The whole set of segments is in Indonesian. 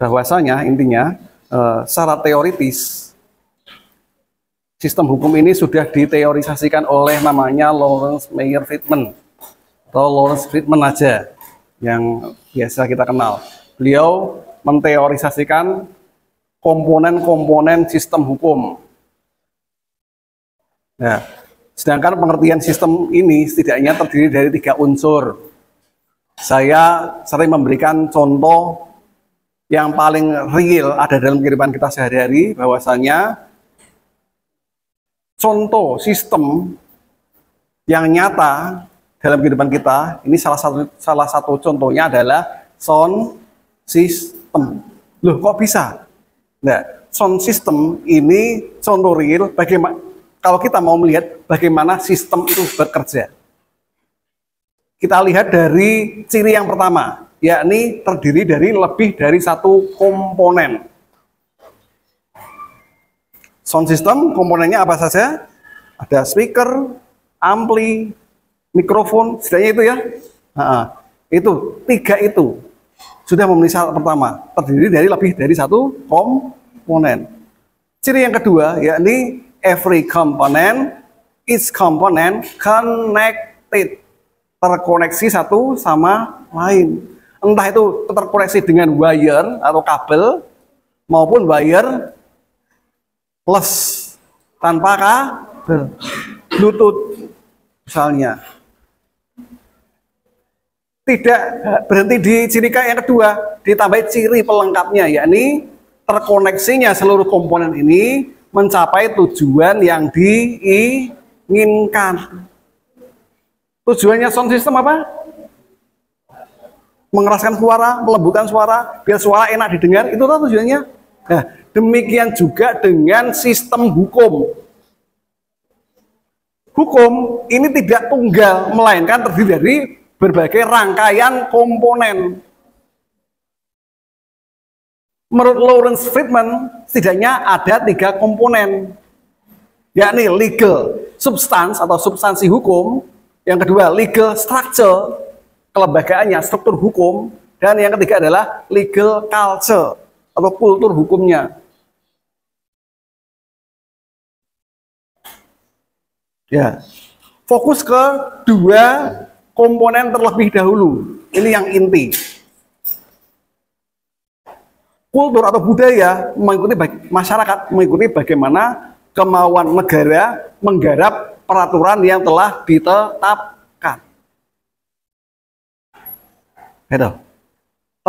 bahwasanya intinya secara teoritis sistem hukum ini sudah diteorisasikan oleh namanya Lawrence Meyer Friedman atau Lawrence Friedman aja yang biasa kita kenal. Beliau menteorisasikan komponen-komponen sistem hukum. Nah, sedangkan pengertian sistem ini setidaknya terdiri dari 3 unsur. Saya sering memberikan contoh yang paling real ada dalam kehidupan kita sehari-hari, bahwasanya contoh sistem yang nyata dalam kehidupan kita, ini salah satu contohnya adalah sound system. Loh, kok bisa? Nah, sound system ini contoh real bagaimana kalau kita mau melihat bagaimana sistem itu bekerja. Kita lihat dari ciri yang pertama, yakni terdiri dari lebih dari 1 komponen. Sound system komponennya apa saja? Ada speaker, ampli, mikrofon, setidaknya itu ya. Itu 3 itu sudah memenuhi syarat pertama, terdiri dari lebih dari 1 komponen. Ciri yang kedua, yakni every component is component connected, terkoneksi satu sama lain. Entah itu terkoneksi dengan wire atau kabel maupun wireless tanpa kabel, Bluetooth misalnya. Tidak berhenti di ciri yang kedua, ditambah ciri pelengkapnya, yakni terkoneksinya seluruh komponen ini mencapai tujuan yang diinginkan. Tujuannya sound system apa? Mengeraskan suara, melembutkan suara, biar suara enak didengar, itu tuh tujuannya. Nah, demikian juga dengan sistem hukum. Hukum ini tidak tunggal, melainkan terdiri dari berbagai rangkaian komponen. Menurut Lawrence Friedman, setidaknya ada 3 komponen, yakni legal substance atau substansi hukum, yang kedua legal structure, kelembagaannya, struktur hukum, dan yang ketiga adalah legal culture atau kultur hukumnya. Ya, fokus ke 2 komponen terlebih dahulu. Ini yang inti. Kultur atau budaya mengikuti masyarakat, mengikuti bagaimana kemauan negara menggarap peraturan yang telah ditetapkan. Gitu.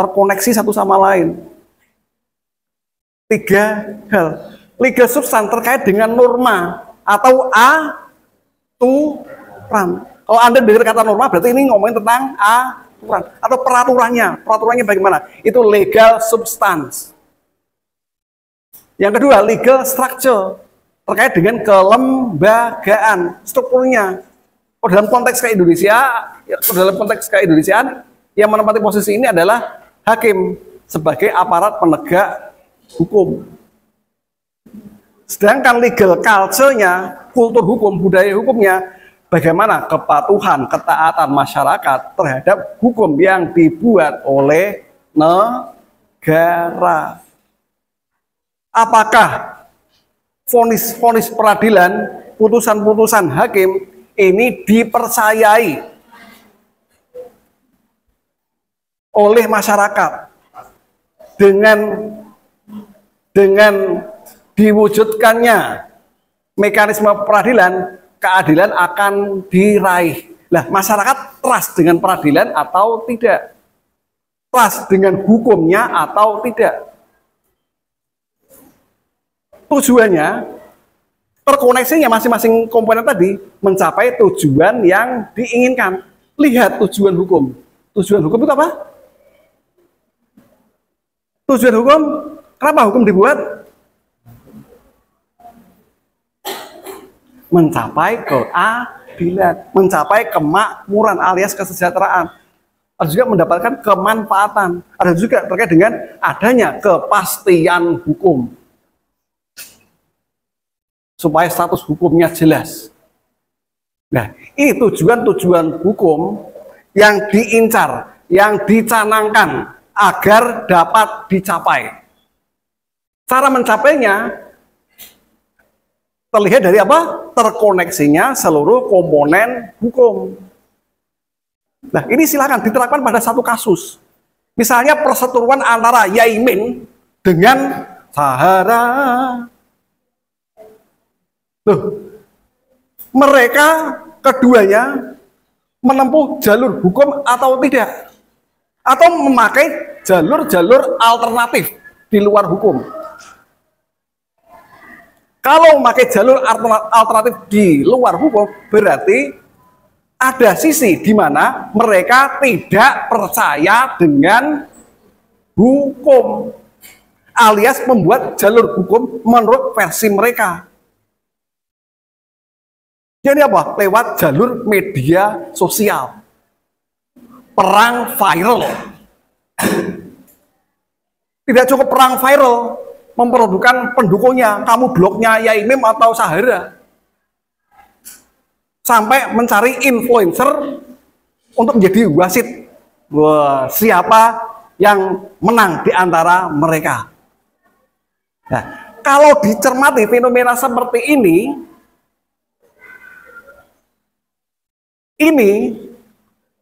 Terkoneksi satu sama lain. 3 hal. Legal substance terkait dengan norma atau aturan. Kalau Anda dengar kata norma, berarti ini ngomongin tentang aturan atau peraturannya. Peraturannya bagaimana? Itu legal substance. Yang kedua, legal structure, terkait dengan kelembagaan, strukturnya. Dalam konteks keindonesiaan, yang menempati posisi ini adalah hakim sebagai aparat penegak hukum. Sedangkan legal culture-nya, kultur hukum, budaya hukumnya, bagaimana kepatuhan, ketaatan masyarakat terhadap hukum yang dibuat oleh negara. Apakah vonis-vonis peradilan, putusan-putusan hakim ini dipercayai oleh masyarakat dengan diwujudkannya mekanisme peradilan, keadilan akan diraih. Lah, masyarakat trust dengan peradilan atau tidak? Trust dengan hukumnya atau tidak? Tujuannya, terkoneksinya masing-masing komponen tadi mencapai tujuan yang diinginkan. Lihat tujuan hukum. Tujuan hukum itu apa? Tujuan hukum, kenapa hukum dibuat? Mencapai keadilan, mencapai kemakmuran alias kesejahteraan. Ada juga mendapatkan kemanfaatan. Ada juga terkait dengan adanya kepastian hukum. Supaya status hukumnya jelas. Nah, ini tujuan-tujuan hukum yang diincar, yang dicanangkan agar dapat dicapai. Cara mencapainya terlihat dari apa? Terkoneksinya seluruh komponen hukum. Nah, ini silakan diterapkan pada satu kasus. Misalnya perseteruan antara Yaimin dengan Sahara. Loh, mereka keduanya menempuh jalur hukum atau tidak? Atau memakai jalur-jalur alternatif di luar hukum? Kalau memakai jalur alternatif di luar hukum, berarti ada sisi di mana mereka tidak percaya dengan hukum, alias membuat jalur hukum menurut versi mereka. Jadi apa? Lewat jalur media sosial. Perang viral. Tidak cukup perang viral, memperebutkan pendukungnya, kamu blognya Yaimin atau Sahara, sampai mencari influencer untuk menjadi wasit. Wah, siapa yang menang di antara mereka? Nah, kalau dicermati fenomena seperti ini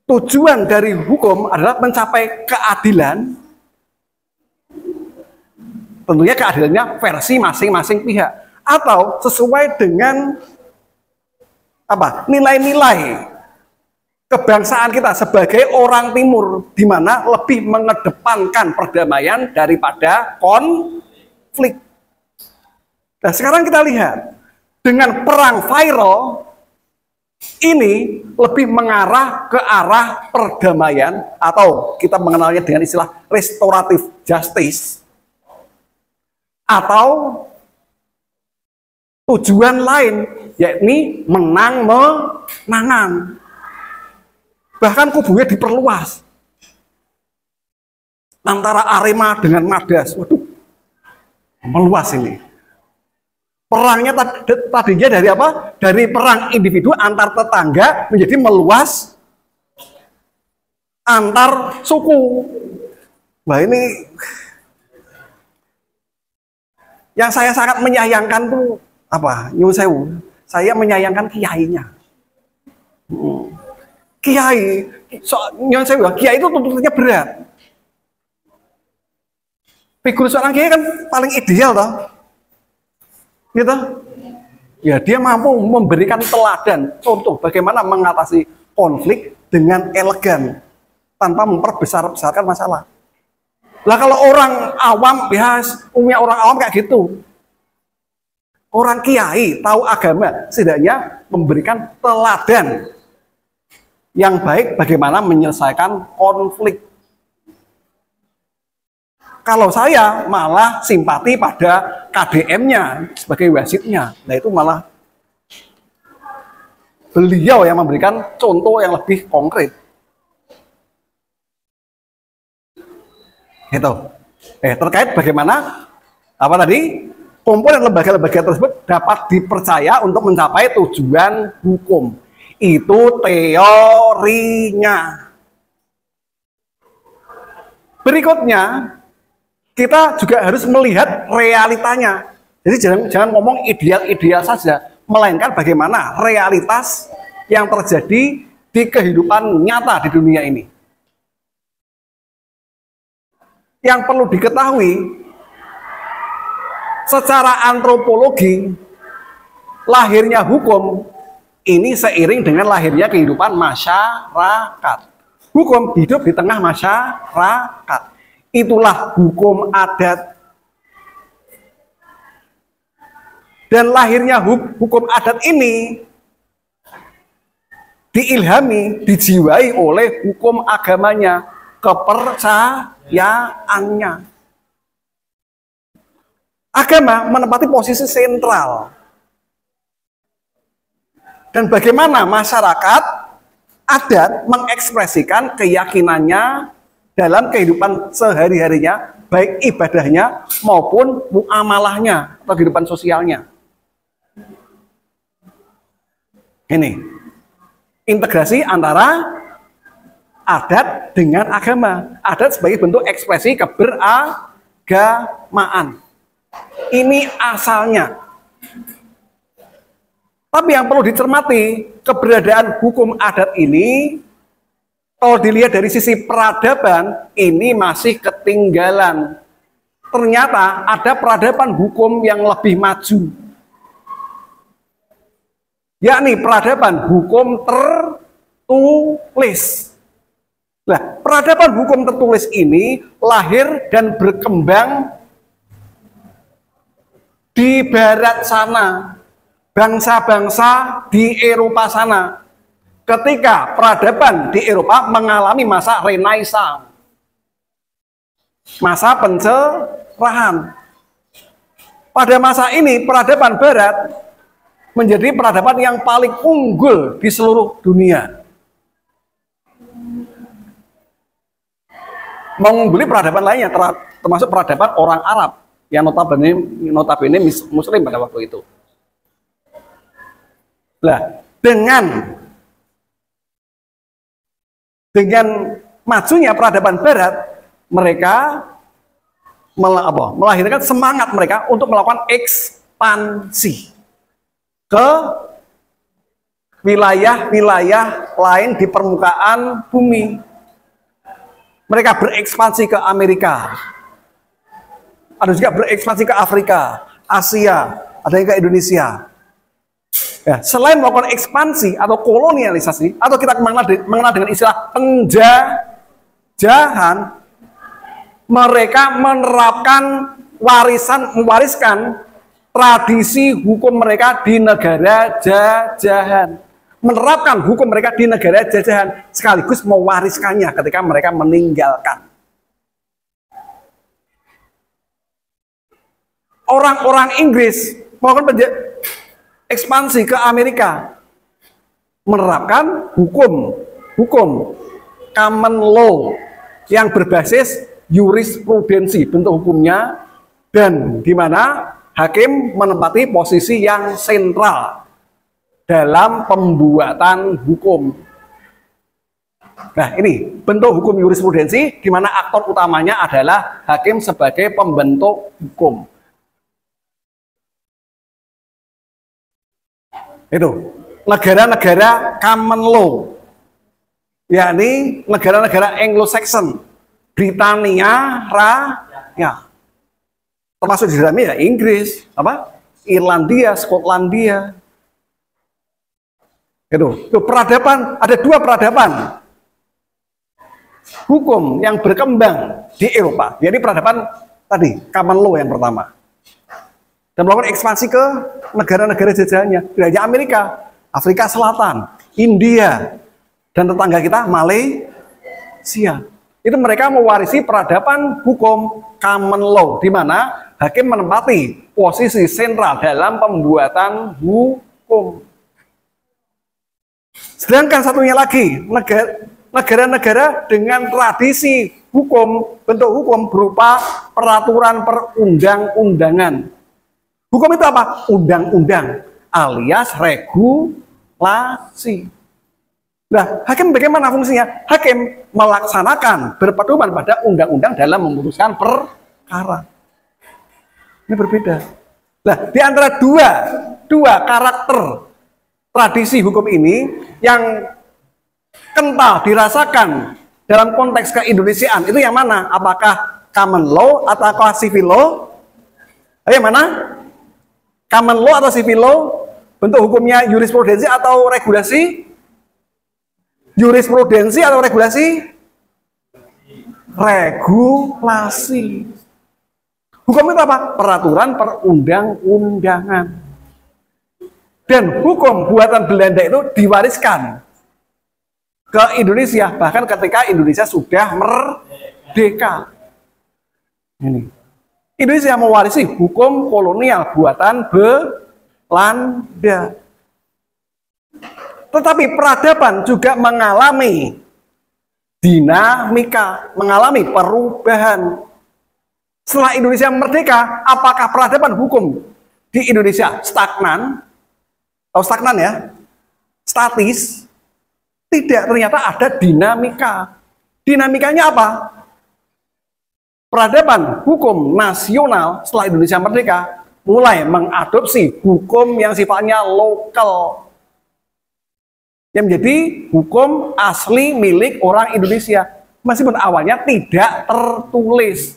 tujuan dari hukum adalah mencapai keadilan. Tentunya keadilannya versi masing-masing pihak, atau sesuai dengan apa? Nilai-nilai kebangsaan kita sebagai orang timur, di mana lebih mengedepankan perdamaian daripada konflik. Nah, sekarang kita lihat dengan perang viral ini lebih mengarah ke arah perdamaian, atau kita mengenalnya dengan istilah restoratif justice, atau tujuan lain, yakni menang-menangan. Bahkan kubunya diperluas antara Arema dengan Madas. Waduh, meluas ini. Perangnya tadinya dari apa? Dari perang individu antar tetangga menjadi meluas antar suku. Wah, ini yang saya sangat menyayangkan tuh apa? Nyuwun sewu. Saya menyayangkan kiainya. Kiai, nyuwun sewu, kiai itu tuntutannya berat. Figur seorang kiai kan paling ideal toh. Gitu. Ya, dia mampu memberikan teladan, contoh bagaimana mengatasi konflik dengan elegan tanpa memperbesar-besarkan masalah. Lah kalau orang awam, umumnya orang awam kayak gitu. Orang kiai tahu agama, setidaknya memberikan teladan yang baik bagaimana menyelesaikan konflik. Kalau saya malah simpati pada KDM-nya sebagai wasitnya. Nah, itu malah beliau yang memberikan contoh yang lebih konkret. Gitu. Terkait bagaimana apa tadi komponen lembaga-lembaga tersebut dapat dipercaya untuk mencapai tujuan hukum. Itu teorinya. Berikutnya, kita juga harus melihat realitanya. Jadi jangan ngomong ideal-ideal saja, melainkan bagaimana realitas yang terjadi di kehidupan nyata di dunia ini. Yang perlu diketahui, secara antropologi, lahirnya hukum ini seiring dengan lahirnya kehidupan masyarakat. Hukum hidup di tengah masyarakat. Itulah hukum adat. Dan lahirnya hukum adat ini diilhami, dijiwai oleh hukum agamanya, kepercayaannya. Agama menempati posisi sentral. Dan bagaimana masyarakat adat mengekspresikan keyakinannya dalam kehidupan sehari-harinya, baik ibadahnya maupun muamalahnya atau kehidupan sosialnya. Ini integrasi antara adat dengan agama. Adat sebagai bentuk ekspresi keberagamaan. Ini asalnya. Tapi yang perlu dicermati, keberadaan hukum adat ini, kalau dilihat dari sisi peradaban, ini masih ketinggalan. Ternyata ada peradaban hukum yang lebih maju. Yakni peradaban hukum tertulis. Nah, peradaban hukum tertulis ini lahir dan berkembang di barat sana. Bangsa-bangsa di Eropa sana. Ketika peradaban di Eropa mengalami masa Renaissance. Masa pencerahan. Pada masa ini peradaban barat menjadi peradaban yang paling unggul di seluruh dunia. Mengungguli peradaban lainnya, termasuk peradaban orang Arab yang notabene Muslim pada waktu itu. Nah, dengan majunya peradaban Barat, mereka melahirkan semangat mereka untuk melakukan ekspansi ke wilayah-wilayah lain di permukaan bumi. Mereka berekspansi ke Amerika, ada juga berekspansi ke Afrika, Asia, ada yang ke Indonesia. Ya, selain melakukan ekspansi atau kolonialisasi, atau kita mengenal dengan istilah penjajahan, mereka mewariskan tradisi hukum mereka di negara jajahan. Menerapkan hukum mereka di negara jajahan, sekaligus mewariskannya ketika mereka meninggalkan. Orang-orang Inggris melakukan ekspansi ke Amerika, menerapkan hukum common law yang berbasis jurisprudensi bentuk hukumnya, dan di mana hakim menempati posisi yang sentral dalam pembuatan hukum. Nah, ini bentuk hukum jurisprudensi di mana aktor utamanya adalah hakim sebagai pembentuk hukum. Itu negara-negara common law, yakni negara-negara Anglo-Saxon, Britania Raya, termasuk di dalamnya ya Inggris, Irlandia, Skotlandia. Itu peradaban, ada dua peradaban hukum yang berkembang di Eropa. Jadi peradaban tadi common law yang pertama, dan melakukan ekspansi ke negara-negara jajahannya. Tidak hanya Amerika, Afrika Selatan, India, dan tetangga kita Malaysia. Itu mereka mewarisi peradaban hukum common law, di mana hakim menempati posisi sentral dalam pembuatan hukum. Sedangkan satunya lagi, negara-negara dengan tradisi hukum, bentuk hukum berupa peraturan perundang-undangan. Hukum itu apa? Undang-undang alias regulasi. Nah, hakim bagaimana fungsinya? Hakim melaksanakan berpedoman pada undang-undang dalam memutuskan perkara. Ini berbeda. Nah, di antara dua karakter tradisi hukum ini yang kental dirasakan dalam konteks keindonesiaan, itu yang mana? Apakah common law atau civil law? Yang mana? Common law atau civil law? Bentuk hukumnya jurisprudensi atau regulasi? Jurisprudensi atau regulasi? Regulasi. Hukum itu apa? Peraturan perundang-undangan. Dan hukum buatan Belanda itu diwariskan ke Indonesia, bahkan ketika Indonesia sudah merdeka. Ini. Indonesia mewarisi hukum kolonial buatan Belanda. Tetapi peradaban juga mengalami dinamika, mengalami perubahan. Setelah Indonesia merdeka, apakah peradaban hukum di Indonesia stagnan? Atau stagnan ya? Statis? Tidak, ternyata ada dinamika. Dinamikanya apa? Peradaban hukum nasional setelah Indonesia merdeka mulai mengadopsi hukum yang sifatnya lokal, yang menjadi hukum asli milik orang Indonesia, meskipun awalnya tidak tertulis.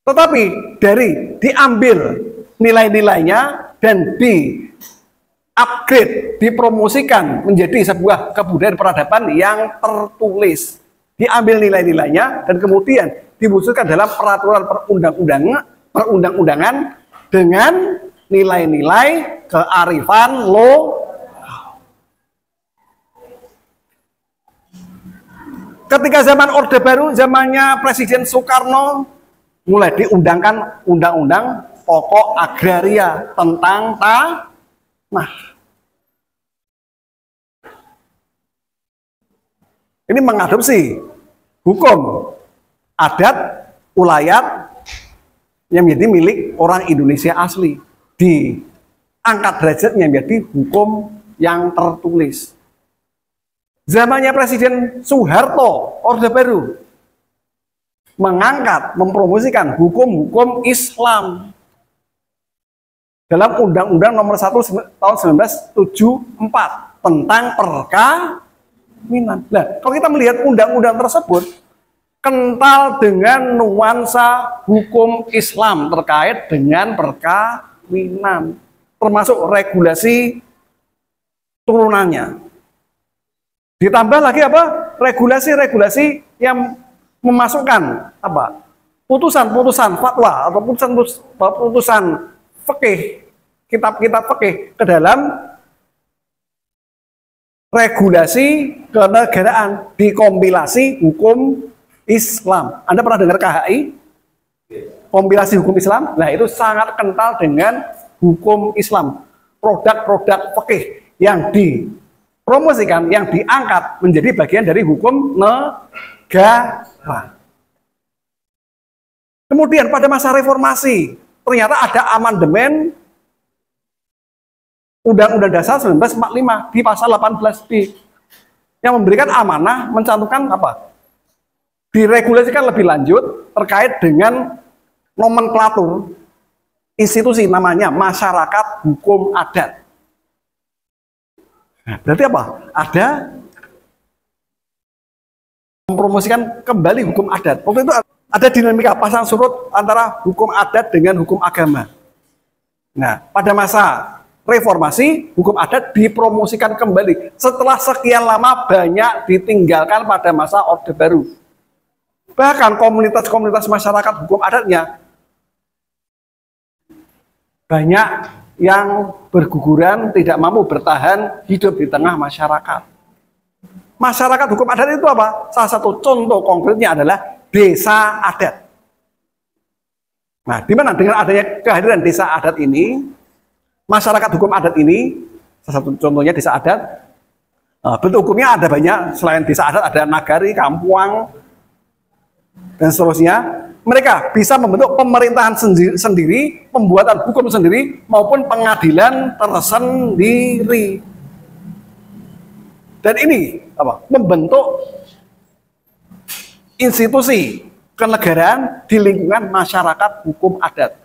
Tetapi diambil nilai-nilainya dan di-upgrade, dipromosikan menjadi sebuah kebudayaan peradaban yang tertulis. Diambil nilai-nilainya dan kemudian diwujudkan dalam peraturan perundang-undangan dengan nilai-nilai kearifan lokal. Ketika zaman Orde Baru, zamannya Presiden Soekarno, mulai diundangkan undang-undang pokok agraria tentang tanah. Ini mengadopsi hukum adat ulayat yang menjadi milik orang Indonesia asli, diangkat derajatnya menjadi hukum yang tertulis. Zamannya Presiden Soeharto, Orde Baru, mengangkat, mempromosikan hukum-hukum Islam dalam Undang-Undang Nomor 1 tahun 1974 tentang perkawinan. Nah, kalau kita melihat undang-undang tersebut kental dengan nuansa hukum Islam terkait dengan perkawinan, termasuk regulasi turunannya. Ditambah lagi apa? Regulasi-regulasi yang memasukkan apa? Putusan-putusan fatwa atau putusan fikih, kitab-kitab fikih ke dalam regulasi kenegaraan, dikompilasi hukum Islam. Anda pernah dengar KHI? Kompilasi hukum Islam? Nah, itu sangat kental dengan hukum Islam. Produk-produk fikih yang dipromosikan, yang diangkat menjadi bagian dari hukum negara. Kemudian pada masa reformasi, ternyata ada amandemen Undang-Undang Dasar 1945 di pasal 18B yang memberikan amanah, mencantumkan apa? Diregulasikan lebih lanjut terkait dengan nomenklatur institusi, namanya masyarakat hukum adat. Nah, berarti apa? Ada mempromosikan kembali hukum adat. Waktu itu ada dinamika pasang surut antara hukum adat dengan hukum agama. Nah, pada masa reformasi, hukum adat dipromosikan kembali. Setelah sekian lama banyak ditinggalkan pada masa Orde Baru. Bahkan komunitas-komunitas masyarakat hukum adatnya banyak yang berguguran, tidak mampu bertahan hidup di tengah masyarakat. Masyarakat hukum adat itu apa? Salah satu contoh konkretnya adalah desa adat. Nah, di mana dengan adanya kehadiran desa adat ini, masyarakat hukum adat ini, salah satu contohnya desa adat, bentuk hukumnya ada banyak, selain desa adat ada nagari, kampuang, dan seterusnya. Mereka bisa membentuk pemerintahan sendiri, pembuatan hukum sendiri, maupun pengadilan tersendiri. Dan ini apa? Membentuk institusi kenegaraan di lingkungan masyarakat hukum adat.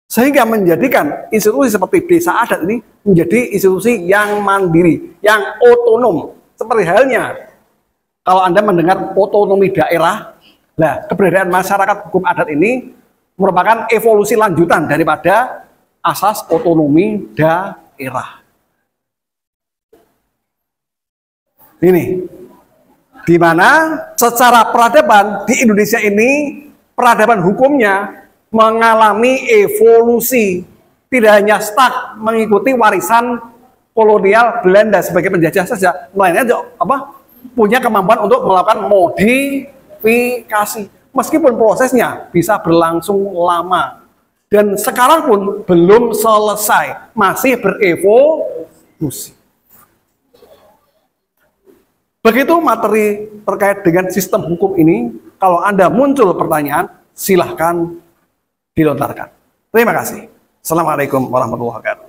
Sehingga menjadikan institusi seperti desa adat ini menjadi institusi yang mandiri, yang otonom. Seperti halnya kalau Anda mendengar otonomi daerah, nah, keberadaan masyarakat hukum adat ini merupakan evolusi lanjutan daripada asas otonomi daerah. Ini, di mana secara peradaban di Indonesia ini, peradaban hukumnya mengalami evolusi, tidak hanya stuck mengikuti warisan kolonial Belanda sebagai penjajah saja, melainkan punya kemampuan untuk melakukan modifikasi, meskipun prosesnya bisa berlangsung lama dan sekarang pun belum selesai, masih berevolusi. Begitu materi terkait dengan sistem hukum ini. Kalau Anda muncul pertanyaan, silahkan dilontarkan. Terima kasih. Assalamualaikum warahmatullahi wabarakatuh.